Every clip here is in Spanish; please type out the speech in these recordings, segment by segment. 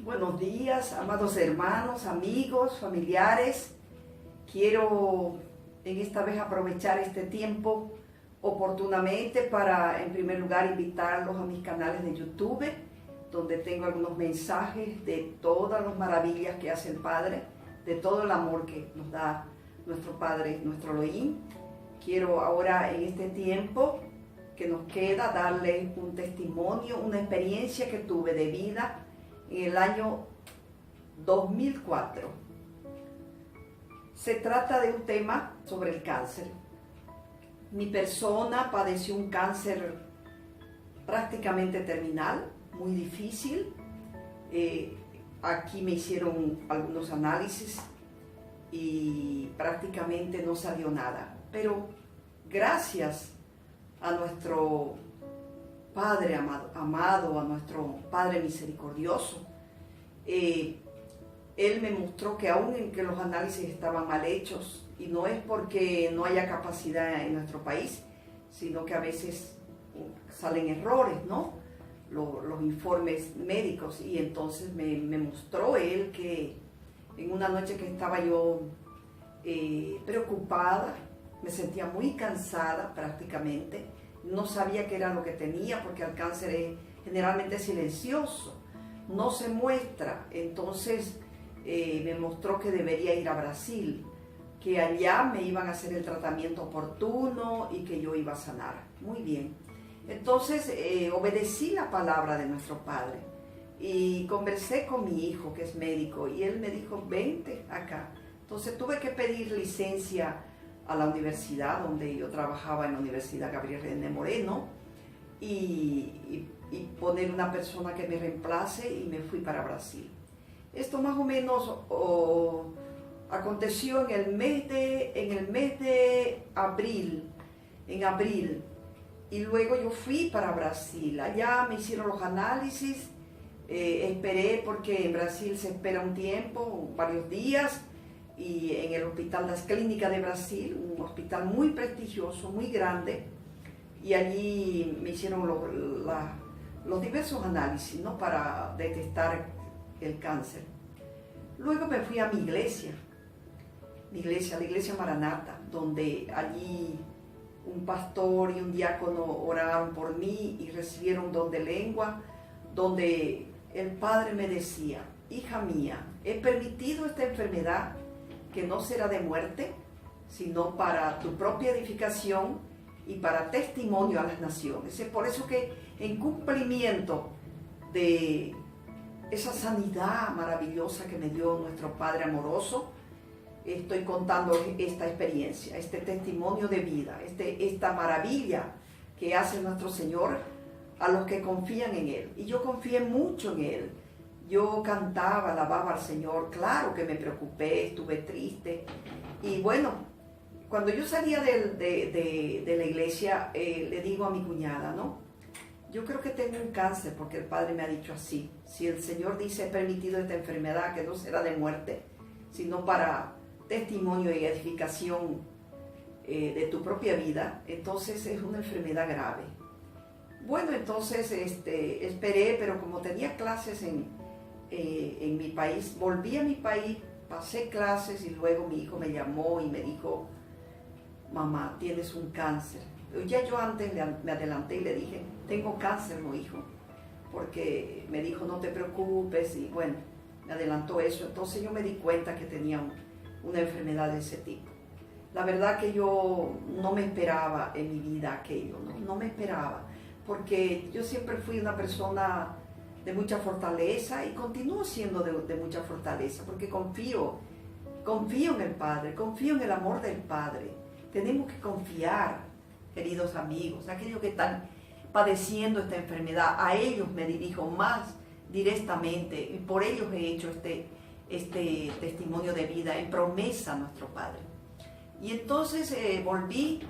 Buenos días, amados hermanos, amigos, familiares. Quiero en esta vez aprovechar este tiempo oportunamente para, en primer lugar, invitarlos a mis canales de YouTube, donde tengo algunos mensajes de todas las maravillas que hace el Padre, de todo el amor que nos da nuestro Padre, nuestro Elohim. Quiero ahora, en este tiempo que nos queda, darles un testimonio, una experiencia que tuve de vida en el año 2004. Se trata de un tema sobre el cáncer. Mi persona padeció un cáncer prácticamente terminal, muy difícil. Aquí me hicieron algunos análisis y prácticamente no salió nada. Pero gracias a nuestro Padre amado, a nuestro Padre misericordioso, Él me mostró que aún en que los análisis estaban mal hechos, y no es porque no haya capacidad en nuestro país, sino que a veces salen errores, ¿no? Los informes médicos, y entonces me mostró Él que en una noche que estaba yo preocupada, me sentía muy cansada prácticamente, no sabía qué era lo que tenía, porque el cáncer es generalmente silencioso, no se muestra. Entonces me mostró que debería ir a Brasil, que allá me iban a hacer el tratamiento oportuno y que yo iba a sanar. Muy bien. Entonces obedecí la palabra de nuestro Padre y conversé con mi hijo, que es médico, y él me dijo, vente acá. Entonces tuve que pedir licencia a la universidad donde yo trabajaba, en la Universidad Gabriel René Moreno, y poner una persona que me reemplace, y me fui para Brasil. Esto más o menos aconteció en el mes de abril, y luego yo fui para Brasil. Allá me hicieron los análisis, esperé, porque en Brasil se espera un tiempo, varios días, y en el Hospital das Clínicas de Brasil, un hospital muy prestigioso, muy grande, y allí me hicieron los diversos análisis, ¿no?, para detectar el cáncer. Luego me fui a mi iglesia, la iglesia Maranata, donde allí un pastor y un diácono oraron por mí y recibieron don de lengua, donde el Padre me decía, hija mía, he permitido esta enfermedad que no será de muerte, sino para tu propia edificación y para testimonio a las naciones. Es por eso que, en cumplimiento de esa sanidad maravillosa que me dio nuestro Padre amoroso, estoy contando esta experiencia, este testimonio de vida, esta maravilla que hace nuestro Señor a los que confían en Él. Y yo confié mucho en Él. Yo cantaba, alababa al Señor. Claro que me preocupé, estuve triste. Y bueno, cuando yo salía de la iglesia, le digo a mi cuñada, ¿no?, yo creo que tengo un cáncer, porque el Padre me ha dicho así. Si el Señor dice, he permitido esta enfermedad, que no será de muerte, sino para testimonio y edificación de tu propia vida, entonces es una enfermedad grave. Bueno, entonces esperé, pero como tenía clases en mi país, volví a mi país, pasé clases, y luego mi hijo me llamó y me dijo, mamá, tienes un cáncer. Ya yo antes me adelanté y le dije, tengo cáncer, no, hijo, porque me dijo, no te preocupes, y bueno, me adelantó eso. Entonces yo me di cuenta que tenía una enfermedad de ese tipo. La verdad que yo no me esperaba en mi vida aquello, no me esperaba, porque yo siempre fui una persona de mucha fortaleza, y continúo siendo de mucha fortaleza, porque confío en el Padre, confío en el amor del Padre. Tenemos que confiar, queridos amigos, aquellos que están padeciendo esta enfermedad, a ellos me dirijo más directamente, y por ellos he hecho este testimonio de vida en promesa a nuestro Padre. Y entonces volví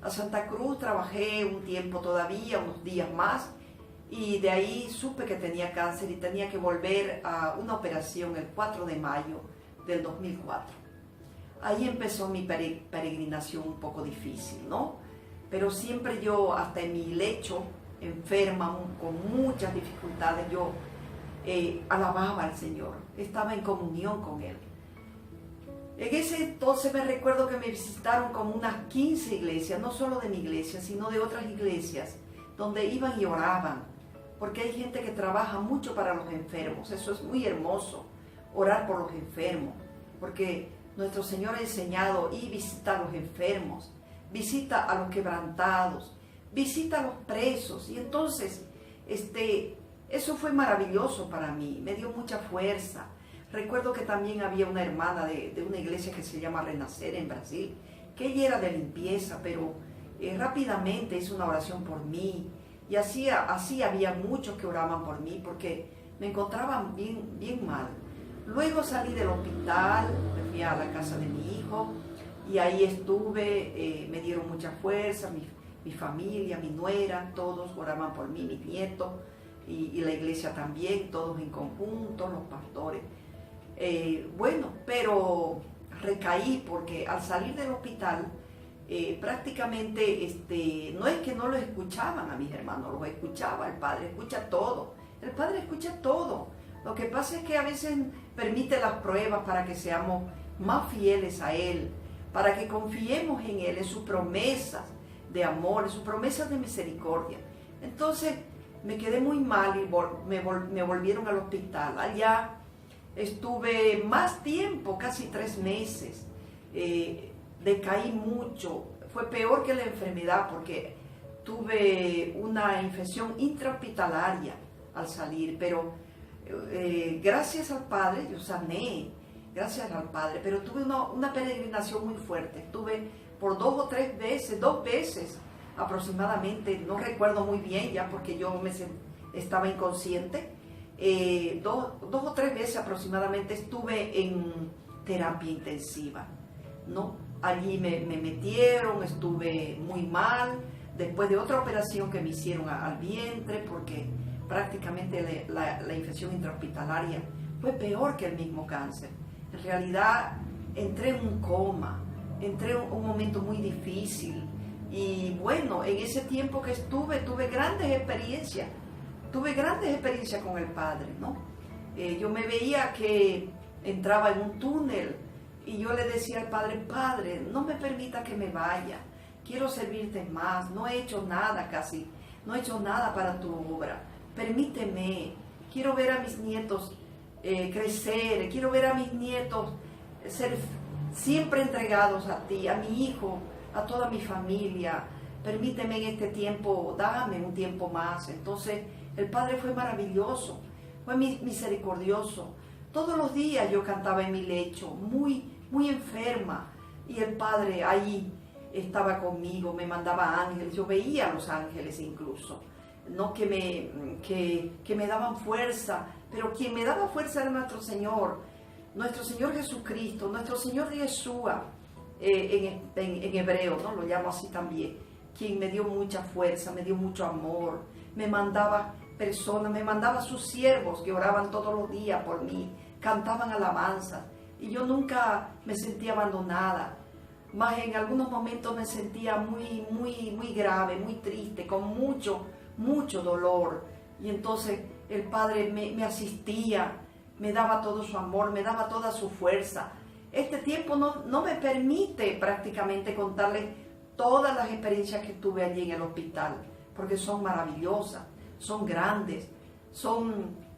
a Santa Cruz, trabajé un tiempo todavía, unos días más, y de ahí supe que tenía cáncer y tenía que volver a una operación el 4 de mayo del 2004. Ahí empezó mi peregrinación un poco difícil, ¿no? Pero siempre yo, hasta en mi lecho, enferma, con muchas dificultades, yo alababa al Señor, estaba en comunión con Él. En ese entonces me recuerdo que me visitaron como unas 15 iglesias, no solo de mi iglesia, sino de otras iglesias, donde iban y oraban, porque hay gente que trabaja mucho para los enfermos. Eso es muy hermoso, orar por los enfermos, porque nuestro Señor ha enseñado y visita a los enfermos, visita a los quebrantados, visita a los presos. Y entonces, eso fue maravilloso para mí, me dio mucha fuerza. Recuerdo que también había una hermana de una iglesia que se llama Renacer en Brasil, que ella era de limpieza, pero rápidamente hizo una oración por mí. Y así había muchos que oraban por mí, porque me encontraban bien mal. Luego salí del hospital, me fui a la casa de mi hijo, y ahí estuve, me dieron mucha fuerza, mi familia, mi nuera, todos oraban por mí, mis nietos, y la iglesia también, todos en conjunto, los pastores. Bueno, pero recaí porque al salir del hospital prácticamente no es que no lo escuchaban a mis hermanos, los escuchaba. El Padre escucha todo, el Padre escucha todo. Lo que pasa es que a veces permite las pruebas para que seamos más fieles a Él, para que confiemos en Él, en sus promesas de amor, en sus promesas de misericordia. Entonces me quedé muy mal y me volvieron al hospital. Allá estuve más tiempo, casi 3 meses, decaí mucho, fue peor que la enfermedad porque tuve una infección intrahospitalaria al salir, pero gracias al Padre yo sané, gracias al Padre, pero tuve una peregrinación muy fuerte, estuve por 2 o 3 veces, 2 veces aproximadamente, no recuerdo muy bien ya porque yo estaba inconsciente. 2 o 3 veces aproximadamente estuve en terapia intensiva, ¿no? Allí me metieron, estuve muy mal, después de otra operación que me hicieron al vientre, porque prácticamente la infección intrahospitalaria fue peor que el mismo cáncer. En realidad entré en un coma, entré en un momento muy difícil, y bueno, en ese tiempo que tuve grandes experiencias. Tuve grandes experiencias con el Padre, ¿no? Yo me veía que entraba en un túnel y yo le decía al Padre, Padre, no me permita que me vaya, quiero servirte más, no he hecho nada casi, no he hecho nada para tu obra, permíteme, quiero ver a mis nietos crecer, quiero ver a mis nietos ser siempre entregados a ti, a mi hijo, a toda mi familia, permíteme en este tiempo, dame un tiempo más. Entonces, el Padre fue maravilloso, fue misericordioso. Todos los días yo cantaba en mi lecho, muy enferma, y el Padre ahí estaba conmigo, me mandaba ángeles, yo veía a los ángeles incluso, no que me daban fuerza, pero quien me daba fuerza era nuestro Señor Jesucristo, nuestro Señor Yeshua, en hebreo, ¿no? Lo llamo así también, quien me dio mucha fuerza, me dio mucho amor, me mandaba personas, me mandaba sus siervos que oraban todos los días por mí, cantaban alabanzas, y yo nunca me sentía abandonada, más en algunos momentos me sentía muy grave, muy triste, con mucho dolor, y entonces el Padre me asistía, me daba todo su amor, me daba toda su fuerza. Este tiempo no me permite prácticamente contarles todas las experiencias que tuve allí en el hospital, porque son maravillosas, son grandes,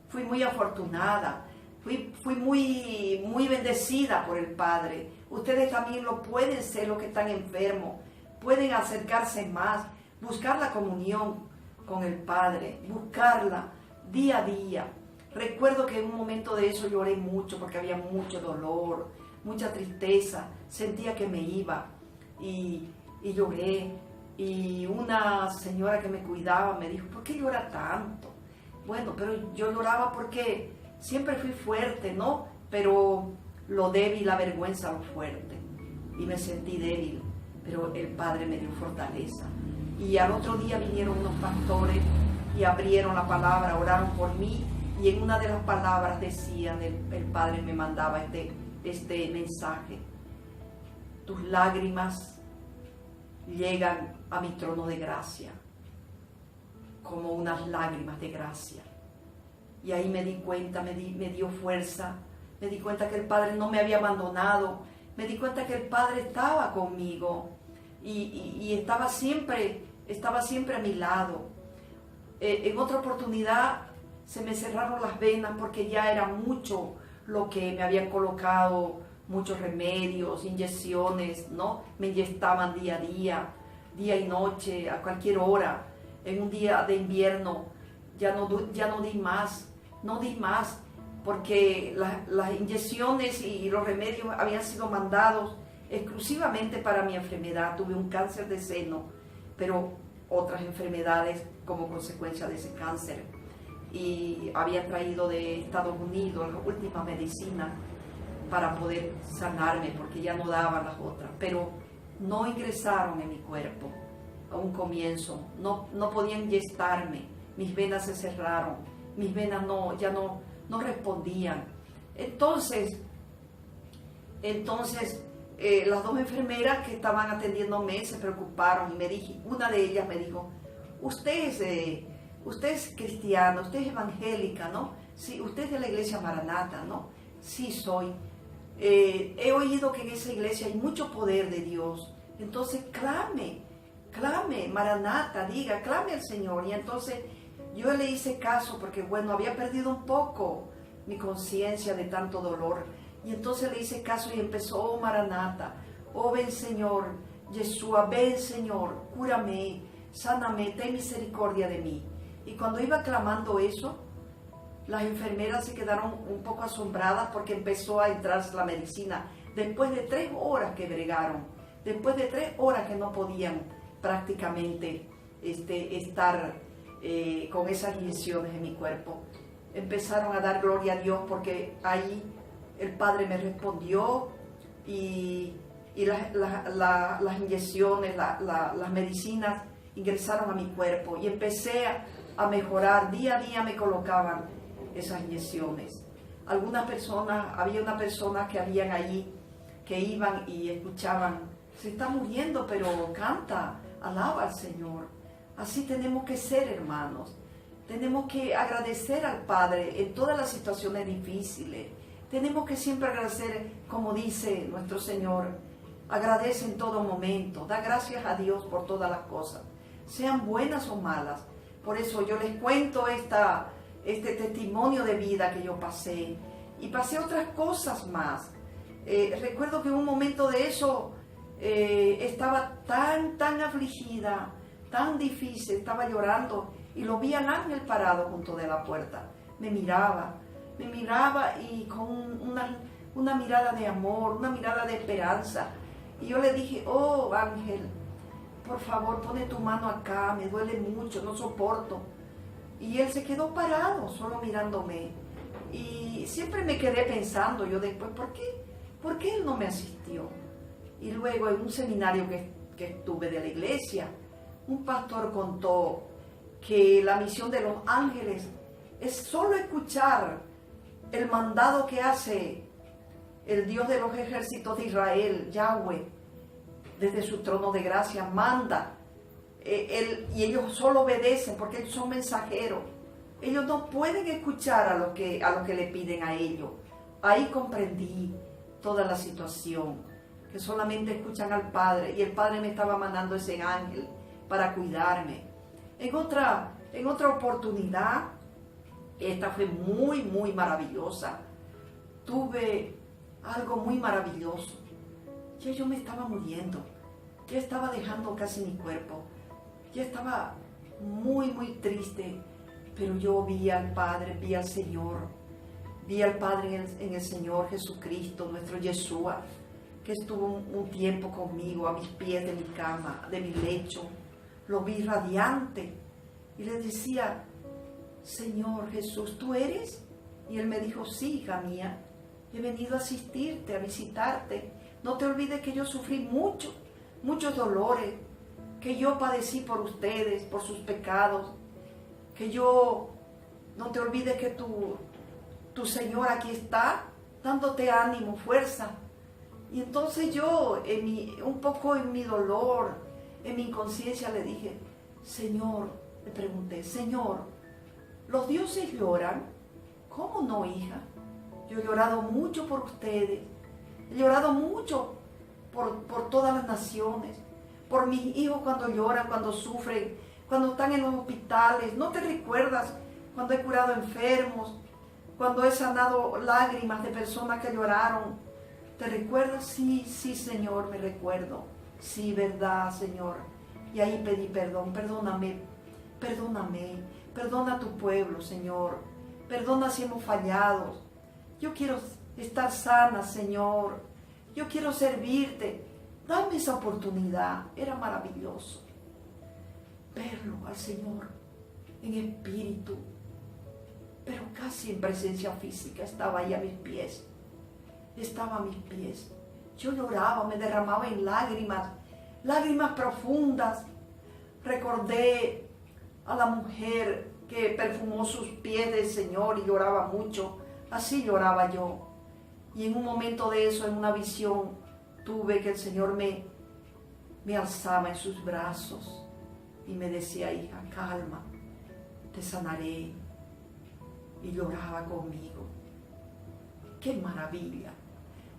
fui muy afortunada, fui muy bendecida por el Padre. Ustedes también lo pueden ser, los que están enfermos, pueden acercarse más, buscar la comunión con el Padre, buscarla día a día. Recuerdo que en un momento de eso lloré mucho porque había mucho dolor, mucha tristeza, sentía que me iba y lloré. Y una señora que me cuidaba me dijo, ¿por qué llora tanto? Bueno, pero yo lloraba porque siempre fui fuerte, ¿no? Pero lo débil, la vergüenza, lo fuerte. Y me sentí débil, pero el Padre me dio fortaleza. Y al otro día vinieron unos pastores y abrieron la palabra, oraron por mí. Y en una de las palabras decían, el Padre me mandaba este mensaje: tus lágrimas llegan a mi trono de gracia, como unas lágrimas de gracia. Y ahí me di cuenta, me dio fuerza, me di cuenta que el Padre no me había abandonado, me di cuenta que el Padre estaba conmigo y estaba siempre a mi lado. En otra oportunidad se me cerraron las venas porque ya era mucho lo que me habían colocado, muchos remedios, inyecciones, ¿no? Me inyectaban día y noche, a cualquier hora. En un día de invierno ya no di más, porque las inyecciones y los remedios habían sido mandados exclusivamente para mi enfermedad. Tuve un cáncer de seno, pero otras enfermedades como consecuencia de ese cáncer. Y había traído de Estados Unidos la última medicina para poder sanarme, porque ya no daban las otras. Pero no ingresaron en mi cuerpo a un comienzo, no podían inyectarme, mis venas se cerraron, mis venas ya no respondían. Entonces las dos enfermeras que estaban atendiéndome se preocuparon y una de ellas me dijo, usted es cristiana, usted es evangélica, ¿no? Sí, usted es de la iglesia Maranata, ¿no? Sí, soy. He oído que en esa iglesia hay mucho poder de Dios, entonces clame, Maranata, clame al Señor. Y entonces yo le hice caso porque, bueno, había perdido un poco mi conciencia de tanto dolor. Y entonces le hice caso y empezó, oh Maranata, oh ven Señor, Yeshua, ven Señor, cúrame, sáname, ten misericordia de mí. Y cuando iba clamando eso, las enfermeras se quedaron un poco asombradas porque empezó a entrar la medicina. Después de 3 horas que bregaron, después de 3 horas que no podían prácticamente estar con esas inyecciones en mi cuerpo, empezaron a dar gloria a Dios porque ahí el Padre me respondió y las inyecciones, las medicinas ingresaron a mi cuerpo y empecé a mejorar. Día a día me colocaban esas inyecciones. Había una persona que habían allí que iban y escuchaban, se está muriendo, pero canta, alaba al Señor. Así tenemos que ser, hermanos. Tenemos que agradecer al Padre en todas las situaciones difíciles. Tenemos que siempre agradecer, como dice nuestro Señor, agradece en todo momento, da gracias a Dios por todas las cosas, sean buenas o malas. Por eso yo les cuento este testimonio de vida que yo pasé y pasé otras cosas más. Recuerdo que en un momento de eso estaba tan afligida, tan difícil, estaba llorando y lo vi al ángel parado junto de la puerta. Me miraba y con una mirada de amor, una mirada de esperanza. Y yo le dije, oh ángel, por favor pone tu mano acá, me duele mucho, no soporto. Y él se quedó parado, solo mirándome. Y siempre me quedé pensando yo después, ¿por qué él no me asistió? Y luego en un seminario que estuve de la iglesia, un pastor contó que la misión de los ángeles es solo escuchar el mandado que hace el Dios de los ejércitos de Israel, Yahweh, desde su trono de gracia, manda. Y ellos solo obedecen porque ellos son mensajeros. Ellos no pueden escuchar a lo que le piden a ellos. Ahí comprendí toda la situación, que solamente escuchan al Padre, y el Padre me estaba mandando ese ángel para cuidarme. En otra oportunidad, esta fue muy maravillosa, tuve algo muy maravilloso. Ya yo me estaba muriendo, ya estaba dejando casi mi cuerpo, ya estaba muy triste, pero yo vi al Padre, vi al Señor, vi al Padre en el Señor Jesucristo, nuestro Yeshua, que estuvo un tiempo conmigo a mis pies de mi cama, de mi lecho. Lo vi radiante y le decía, Señor Jesús, ¿tú eres? Y él me dijo, sí, hija mía, he venido a asistirte, a visitarte. No te olvides que yo sufrí muchos dolores, que yo padecí por ustedes, por sus pecados, no te olvides que tu Señor aquí está, dándote ánimo, fuerza. Y entonces yo, un poco en mi dolor, en mi inconsciencia, le dije, Señor, le pregunté, Señor, ¿los dioses lloran? ¿Cómo no, hija? Yo he llorado mucho por ustedes. He llorado mucho por todas las naciones. Por mis hijos cuando lloran, cuando sufren, cuando están en los hospitales. ¿No te recuerdas cuando he curado enfermos? Cuando he sanado lágrimas de personas que lloraron. ¿Te recuerdas? Sí, sí, Señor, me recuerdo. Sí, verdad, Señor. Y ahí pedí perdón. Perdóname, perdóname. Perdona a tu pueblo, Señor. Perdona si hemos fallado. Yo quiero estar sana, Señor. Yo quiero servirte. Dame esa oportunidad. Era maravilloso verlo al Señor en espíritu, pero casi en presencia física. Estaba ahí a mis pies. Estaba a mis pies. Yo lloraba, me derramaba en lágrimas, lágrimas profundas. Recordé a la mujer que perfumó sus pies del Señor y lloraba mucho. Así lloraba yo. Y en un momento de eso, en una visión, tuve que el Señor me alzaba en sus brazos y me decía: hija, calma, te sanaré. Y lloraba conmigo. ¡Qué maravilla!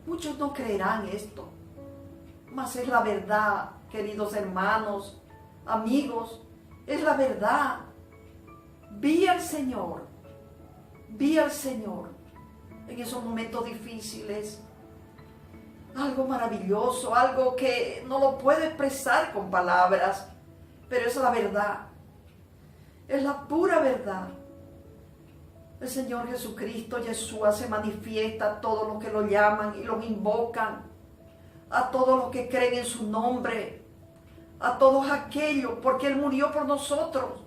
Muchos no creerán esto, mas es la verdad, queridos hermanos, amigos, es la verdad. Vi al Señor en esos momentos difíciles. Algo maravilloso, algo que no lo puedo expresar con palabras, pero es la verdad, es la pura verdad. El Señor Jesucristo, Yeshua, se manifiesta a todos los que lo llaman y los invocan, a todos los que creen en su nombre, a todos aquellos, porque Él murió por nosotros,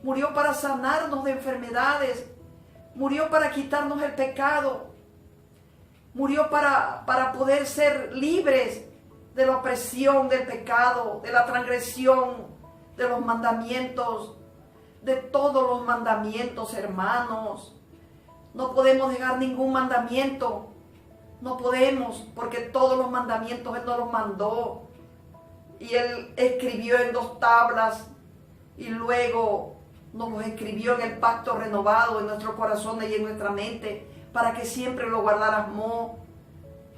murió para sanarnos de enfermedades, murió para quitarnos el pecado, murió para poder ser libres de la opresión del pecado, de la transgresión, de los mandamientos, de todos los mandamientos, hermanos. No podemos dejar ningún mandamiento. No podemos, porque todos los mandamientos Él nos los mandó. Y Él escribió en 2 tablas y luego nos los escribió en el pacto renovado en nuestros corazones y en nuestra mente, para que siempre lo guardáramos.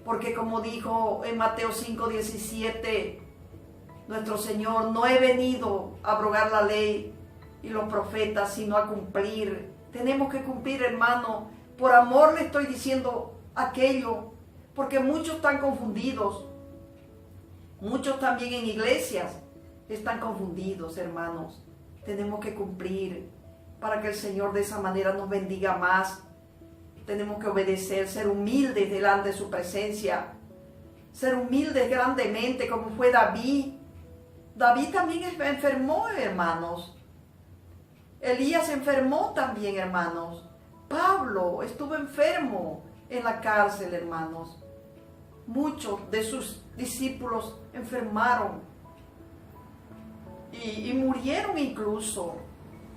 Porque como dijo en Mateo 5:17, nuestro Señor: no he venido a abrogar la ley y los profetas, sino a cumplir. Tenemos que cumplir, hermano. Por amor le estoy diciendo aquello, porque muchos están confundidos. Muchos también en iglesias están confundidos, hermanos. Tenemos que cumplir para que el Señor de esa manera nos bendiga más. Tenemos que obedecer, ser humildes delante de su presencia, ser humildes grandemente, como fue David. David también enfermó, hermanos. Elías enfermó también, hermanos. Pablo estuvo enfermo en la cárcel, hermanos. Muchos de sus discípulos enfermaron y murieron incluso.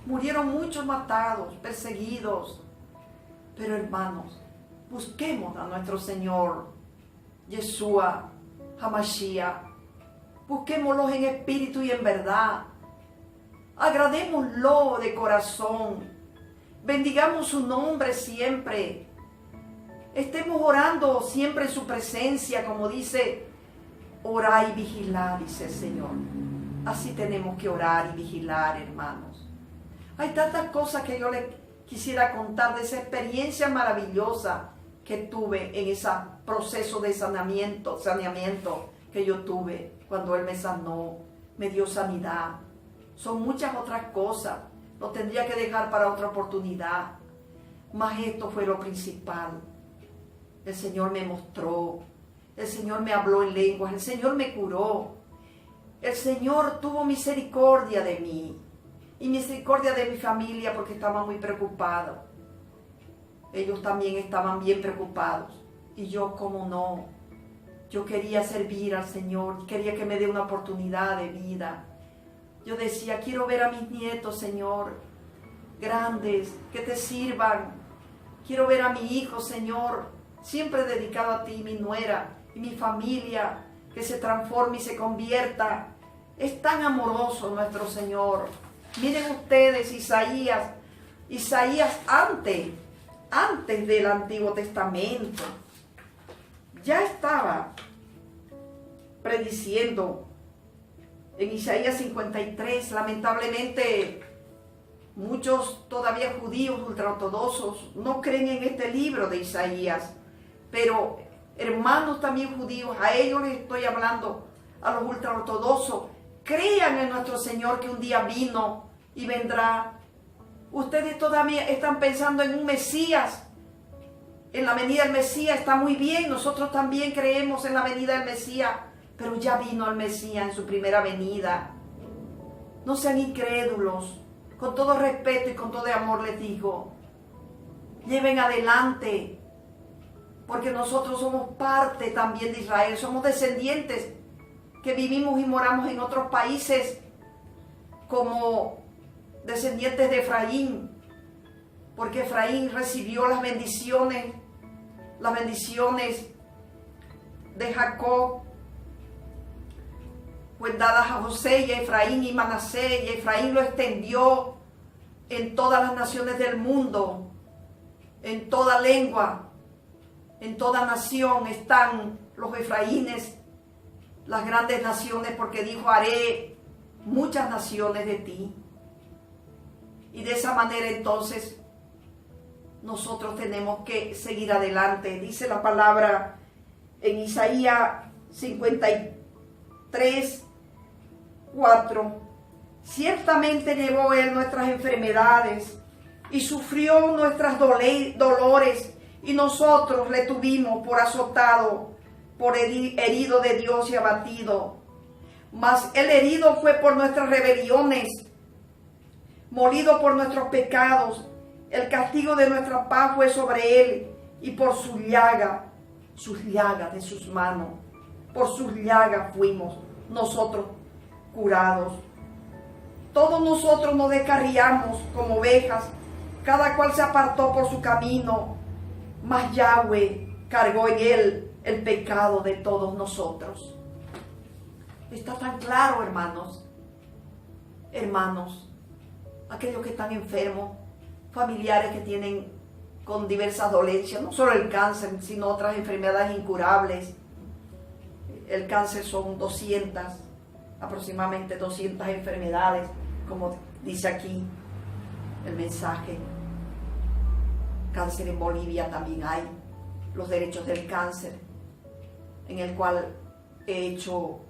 Murieron muchos matados, perseguidos. Pero, hermanos, busquemos a nuestro Señor Yeshua HaMashiach. Busquémoslo en espíritu y en verdad. Agradémoslo de corazón. Bendigamos su nombre siempre. Estemos orando siempre en su presencia, como dice: orar y vigilar, dice el Señor. Así tenemos que orar y vigilar, hermanos. Hay tantas cosas que yo les quisiera contar de esa experiencia maravillosa que tuve en ese proceso de saneamiento que yo tuve cuando Él me sanó, me dio sanidad. Son muchas otras cosas, lo tendría que dejar para otra oportunidad, mas esto fue lo principal. El Señor me mostró, el Señor me habló en lenguas, el Señor me curó, el Señor tuvo misericordia de mí y misericordia de mi familia, porque estaba muy preocupado. Ellos también estaban bien preocupados y yo, cómo no, yo quería servir al Señor, quería que me dé una oportunidad de vida. Yo decía: quiero ver a mis nietos, Señor, grandes, que te sirvan. Quiero ver a mi hijo, Señor, siempre dedicado a ti, mi nuera y mi familia, que se transforme y se convierta. Es tan amoroso nuestro Señor. Miren ustedes, Isaías antes antes del Antiguo Testamento, ya estaba prediciendo en Isaías 53. Lamentablemente, muchos todavía judíos ultraortodoxos no creen en este libro de Isaías, pero hermanos también judíos, a ellos les estoy hablando, a los ultraortodoxos, crean en nuestro Señor que un día vino y vendrá. Ustedes todavía están pensando en un Mesías, en la venida del Mesías. Está muy bien, nosotros también creemos en la venida del Mesías, pero ya vino el Mesías en su primera venida. No sean incrédulos. Con todo respeto y con todo amor les digo, lleven adelante, porque nosotros somos parte también de Israel, somos descendientes que vivimos y moramos en otros países como descendientes de Efraín, porque Efraín recibió las bendiciones de Jacob, pues dadas a José y a Efraín y Manasés, y Efraín lo extendió en todas las naciones del mundo, en toda lengua, en toda nación están los Efraínes, las grandes naciones, porque dijo, haré muchas naciones de ti. Y de esa manera entonces nosotros tenemos que seguir adelante. Dice la palabra en Isaías 53, 4. Ciertamente llevó él nuestras enfermedades y sufrió nuestras dolores, y nosotros le tuvimos por azotado, por herido de Dios y abatido. Mas el herido fue por nuestras rebeliones, molido por nuestros pecados. El castigo de nuestra paz fue sobre él, y por sus llagas de sus manos, por sus llagas fuimos nosotros curados. Todos nosotros nos descarriamos como ovejas, cada cual se apartó por su camino, mas Yahweh cargó en él el pecado de todos nosotros. Está tan claro, hermanos, aquellos que están enfermos, familiares que tienen con diversas dolencias, no solo el cáncer, sino otras enfermedades incurables. El cáncer son aproximadamente 200 enfermedades, como dice aquí el mensaje. Cáncer en Bolivia también hay, los derechos del cáncer, en el cual he hecho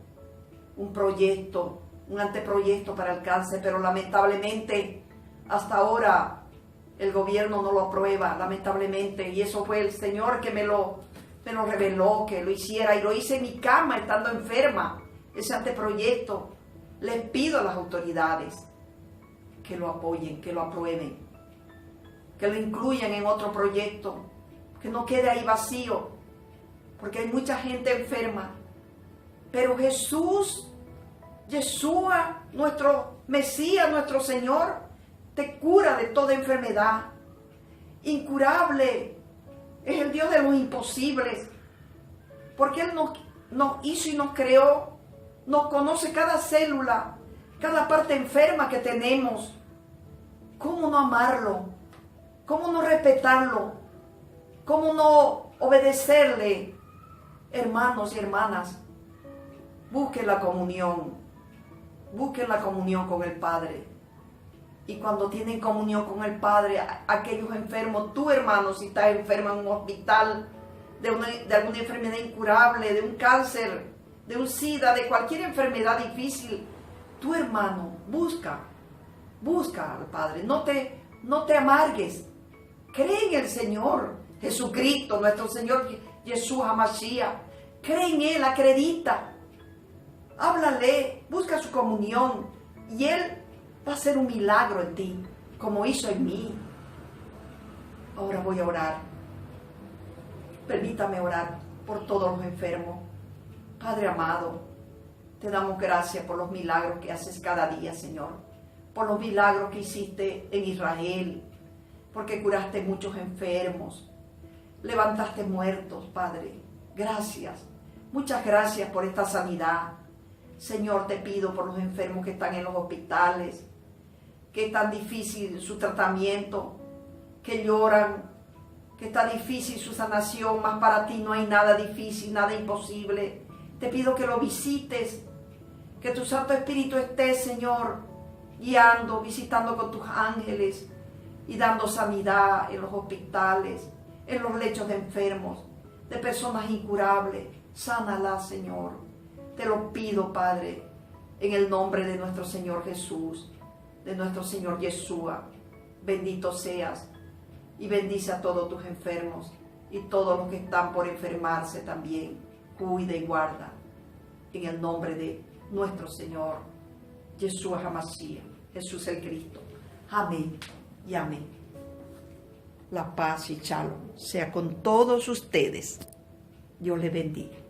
un anteproyecto para el cáncer, pero lamentablemente hasta ahora el gobierno no lo aprueba, lamentablemente, y eso fue el Señor que me lo reveló, que lo hiciera, y lo hice en mi cama estando enferma, ese anteproyecto. Les pido a las autoridades que lo apoyen, que lo aprueben, que lo incluyan en otro proyecto, que no quede ahí vacío, porque hay mucha gente enferma. Pero Yeshua, nuestro Mesías, nuestro Señor, te cura de toda enfermedad. Incurable es el Dios de los imposibles, porque Él nos hizo y nos creó, nos conoce cada célula, cada parte enferma que tenemos. ¿Cómo no amarlo? ¿Cómo no respetarlo? ¿Cómo no obedecerle? Hermanos y hermanas, busquen la comunión con el Padre. Y cuando tienen comunión con el Padre, aquellos enfermos, tú hermano, si estás enfermo en un hospital, de alguna enfermedad incurable, de un cáncer, de un SIDA, de cualquier enfermedad difícil, tu hermano, busca al Padre, no te amargues, cree en el Señor Jesucristo, nuestro Señor Jesús Hamashiach, cree en Él, acredita, háblale, busca su comunión, y Él va a hacer un milagro en ti, como hizo en mí. Ahora voy a orar. Permítame orar por todos los enfermos. Padre amado, te damos gracias por los milagros que haces cada día, Señor. Por los milagros que hiciste en Israel, porque curaste muchos enfermos, levantaste muertos, Padre. Gracias. Muchas gracias por esta sanidad. Señor, te pido por los enfermos que están en los hospitales, que es tan difícil su tratamiento, que lloran que está difícil su sanación, mas para ti no hay nada difícil, nada imposible. Te pido que lo visites, que tu Santo Espíritu esté, Señor, guiando, visitando con tus ángeles y dando sanidad en los hospitales, en los lechos de enfermos, de personas incurables. Sánala, Señor. Te lo pido, Padre, en el nombre de nuestro Señor Jesús, de nuestro Señor Yeshua. Bendito seas y bendice a todos tus enfermos y todos los que están por enfermarse también. Cuida y guarda en el nombre de nuestro Señor Yeshua HaMashiach, Jesús el Cristo. Amén y amén. La paz y shalom sea con todos ustedes. Dios les bendiga.